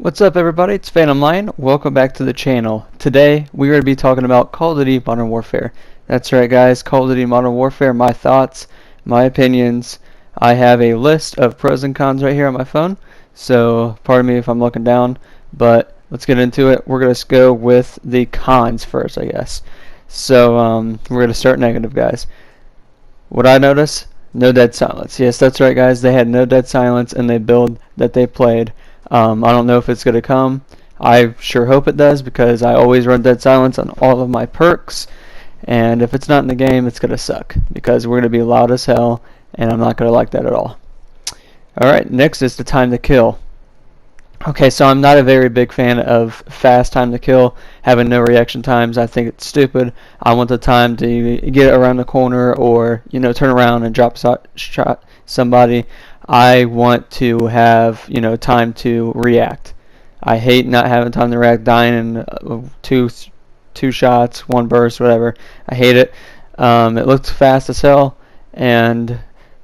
What's up everybody, it's Phantom Lion. Welcome back to the channel. Today we are going to be talking about Call of Duty Modern Warfare. That's right guys, Call of Duty Modern Warfare, my thoughts, my opinions. I have a list of pros and cons right here on my phone, so pardon me if I'm looking down, but let's get into it. We're going to go with the cons first, I guess. So we're going to start negative, guys. What I notice? No dead silence. Yes, that's right guys, they had no dead silence in the build that they played. I don't know if it's going to come. I sure hope it does, because I always run dead silence on all of my perks, and if it's not in the game it's going to suck, because we're going to be loud as hell and I'm not going to like that at all. Alright, next is the time to kill. Okay, so I'm not a very big fan of fast time to kill, having no reaction times. I think it's stupid. I want the time to get around the corner, or turn around and drop shot somebody. I want to have time to react. I hate not having time to react, dying in two shots, one burst, whatever. I hate it. It looks fast as hell, and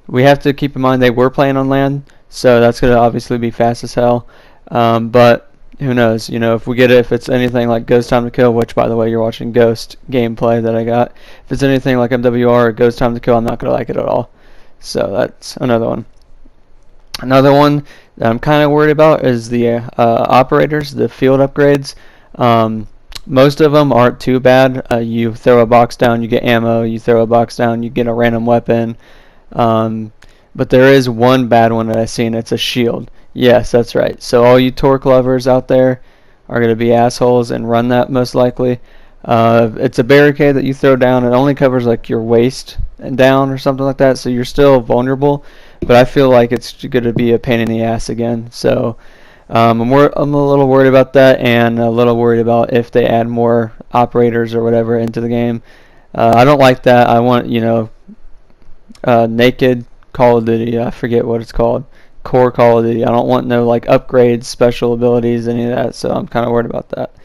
we have to keep in mind they were playing on land, so that's going to obviously be fast as hell. But who knows? If we get it, if it's anything like Ghost Time to Kill, which by the way you're watching Ghost gameplay that I got. If it's anything like MWR or Ghost Time to Kill, I'm not going to like it at all. So that's another one. Another one that I'm kind of worried about is the operators, the field upgrades. Most of them aren't too bad. You throw a box down, you get ammo. You throw a box down, you get a random weapon. But there is one bad one that I've seen. It's a shield. Yes, that's right. So all you torque lovers out there are going to be assholes and run that most likely. It's a barricade that you throw down. It only covers like your waist and down or something like that, so you're still vulnerable. But I feel like it's going to be a pain in the ass again. So I'm a little worried about that, and a little worried about if they add more operators or whatever into the game. I don't like that. I want naked Call of Duty. I forget what it's called. Core Call of Duty. I don't want no like upgrades, special abilities, any of that. So I'm kind of worried about that.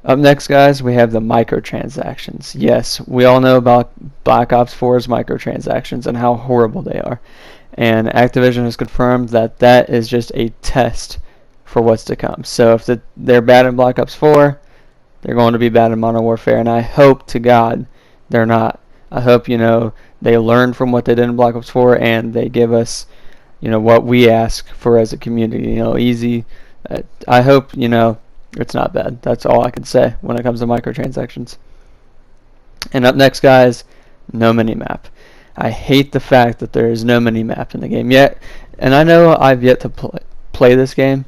Up next, guys, we have the microtransactions. Yes, we all know about Black Ops 4's microtransactions and how horrible they are. And Activision has confirmed that that is just a test for what's to come. So if they're bad in Black Ops 4, they're going to be bad in Modern Warfare. And I hope to God they're not. I hope, they learn from what they did in Black Ops 4 and they give us, what we ask for as a community. Easy. I hope, it's not bad. That's all I can say when it comes to microtransactions. And up next, guys, no minimap. I hate the fact that there is no minimap in the game yet. And I know I've yet to play this game,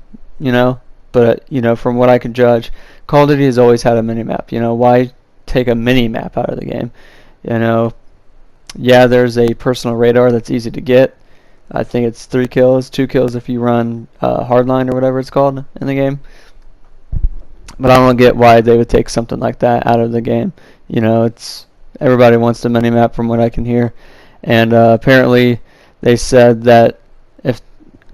but, from what I can judge, Call of Duty has always had a minimap. Why take a minimap out of the game? Yeah, there's a personal radar that's easy to get. I think it's 3 kills, 2 kills if you run hardline or whatever it's called in the game. But I don't get why they would take something like that out of the game. It's everybody wants the minimap from what I can hear. And apparently they said that if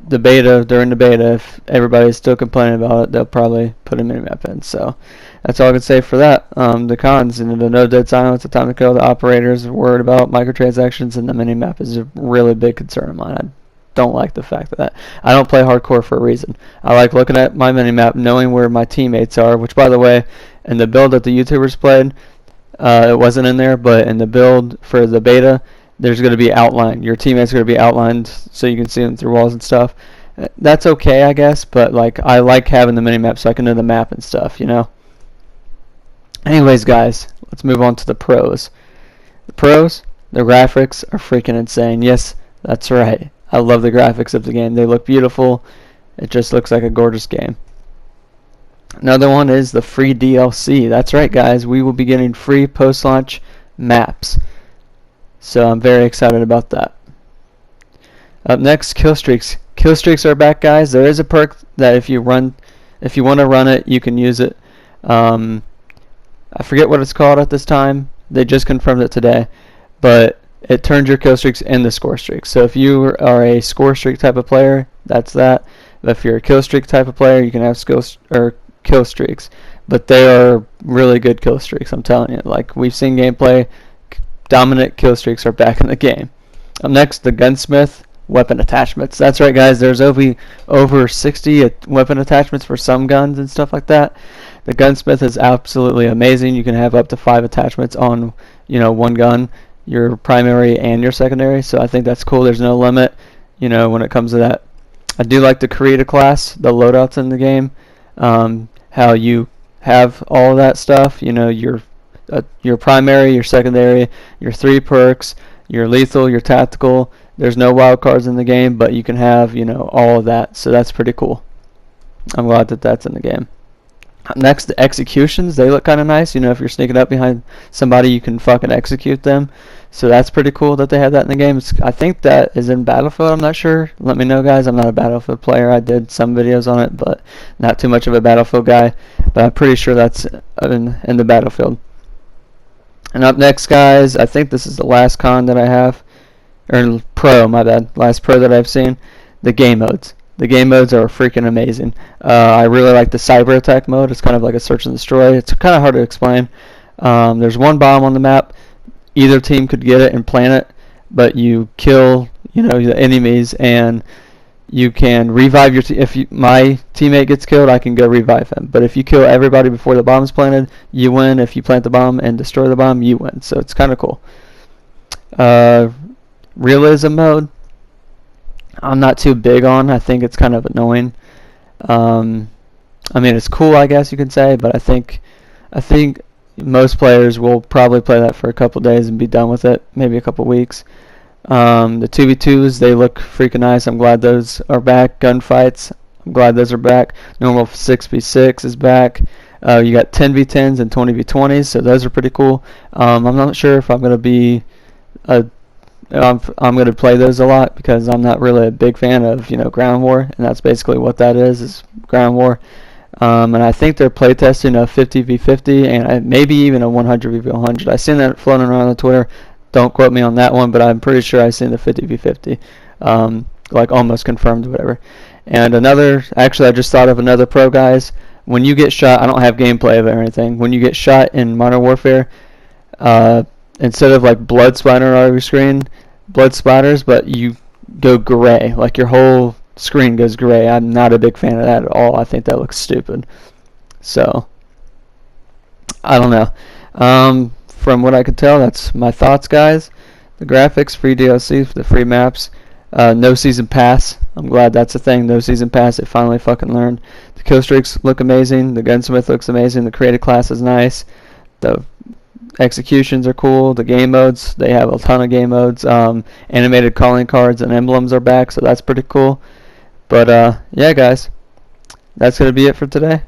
during the beta, if everybody's still complaining about it, they'll probably put a minimap in. So that's all I can say for that. The cons, the no dead silence, the time to kill, the operators are worried about microtransactions, and the minimap is a really big concern of mine. I don't like the fact that I don't play hardcore for a reason. I like looking at my minimap, knowing where my teammates are, which by the way, in the build that the YouTubers played, it wasn't in there, but in the build for the beta, there's going to be outlined. Your teammates are going to be outlined so you can see them through walls and stuff. That's okay, I guess, but I like having the minimap so I can know the map and stuff, Anyways, guys, let's move on to the pros. The pros, the graphics are freaking insane. Yes, that's right. I love the graphics of the game. They look beautiful. It just looks like a gorgeous game. Another one is the free DLC. That's right, guys. We will be getting free post-launch maps. So I'm very excited about that. Up next, Killstreaks. Killstreaks are back, guys. There is a perk that if you want to run it, you can use it. I forget what it's called at this time. They just confirmed it today, but it turns your kill streaks into score streaks. So if you are a score streak type of player, that's that. But if you're a kill streak type of player, you can have kill streaks. But they are really good kill streaks, I'm telling you. Like we've seen gameplay, dominant kill streaks are back in the game. Up next, the Gunsmith. weapon attachments. That's right, guys. There's over 60 weapon attachments for some guns and stuff like that. The Gunsmith is absolutely amazing. You can have up to 5 attachments on, one gun, your primary and your secondary. So I think that's cool. There's no limit, when it comes to that. I do like the creator class, the loadouts in the game, how you have all of that stuff. Your primary, your secondary, your 3 perks, your lethal, your tactical. There's no wild cards in the game, but you can have, all of that. So that's pretty cool. I'm glad that that's in the game. Next, the executions. They look kind of nice. If you're sneaking up behind somebody, you can fucking execute them. So that's pretty cool that they have that in the game. I think that is in Battlefield. I'm not sure. Let me know, guys. I'm not a Battlefield player. I did some videos on it, but not too much of a Battlefield guy. But I'm pretty sure that's in the Battlefield. And up next, guys, I think this is the last con that I have. Or pro, my bad. Last pro that I've seen. The game modes. The game modes are freaking amazing. I really like the cyber attack mode. It's kind of like a search and destroy. It's kind of hard to explain. There's one bomb on the map. Either team could get it and plant it, but you kill, the enemies, and you can revive your if my teammate gets killed, I can go revive him. But if you kill everybody before the bomb's planted, you win. If you plant the bomb and destroy the bomb, you win. So it's kind of cool. Realism mode, I'm not too big on. I think it's kind of annoying. It's cool, I guess you could say, but I think most players will probably play that for a couple days and be done with it, maybe a couple weeks. The 2v2s, they look freaking nice. I'm glad those are back. Gunfights, I'm glad those are back. Normal 6v6 is back. You got 10v10s and 20v20s, so those are pretty cool. I'm not sure if I'm going to be I'm going to play those a lot because I'm not really a big fan of ground war, and that's basically what that is ground war. And I think they're playtesting a 50v50 and maybe even a 100v100. I've seen that floating around on Twitter. Don't quote me on that one, but I'm pretty sure I've seen the 50v50, like almost confirmed or whatever. And actually I just thought of another pro, guys. When you get shot, I don't have gameplay of it or anything. When you get shot in Modern Warfare, instead of like blood splattering all over your screen, blood splatters, but you go gray, like your whole screen goes gray. I'm not a big fan of that at all. I think that looks stupid. So I don't know. From what I could tell, that's my thoughts, guys. The graphics, free DLC for the free maps, no season pass. I'm glad that's a thing. No season pass. They finally fucking learned. The Killstreaks look amazing. The Gunsmith looks amazing. The creative class is nice. The executions are cool. The game modes, they have a ton of game modes. Animated calling cards and emblems are back, so that's pretty cool. But yeah, guys, that's gonna be it for today.